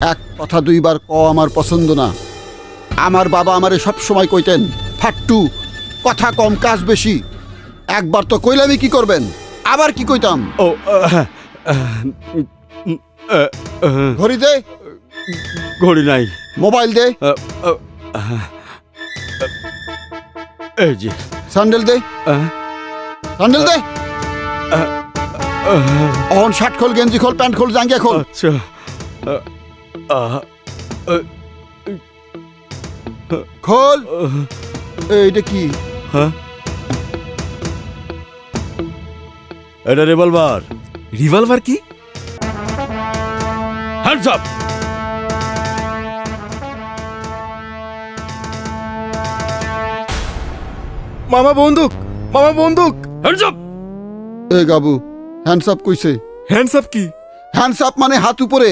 এক কথা দুইবার ক আমার পছন্দ না। আমার বাবা আমারে সব সময় কইতেন, ফাট্টু, কথা কম কাজ বেশি। একবার তো কইলামই কি করবেন, আবার কি কইতাম? ও ঘড়ি দে, ঘড়ি নাই। মোবাইল দে, এই যে স্যান্ডেল দে, স্যান্ডেল দে। অহন শার্ট খোল, গেঞ্জি খোল, প্যান্ট খোল, জাঙ্গিয়া খোল। আচ্ছা খোল। এইটা কি? হ্যাঁ, এটা রিভলভার। রিভলভার কি? Hands up. মামা বন্দুক, মামা বন্দুক। Hands up. এ গাবু, হ্যান্ডস আপ কইছে। হ্যান্ডস আপ কি? হ্যান্ডস আপ মানে হাত উপরে।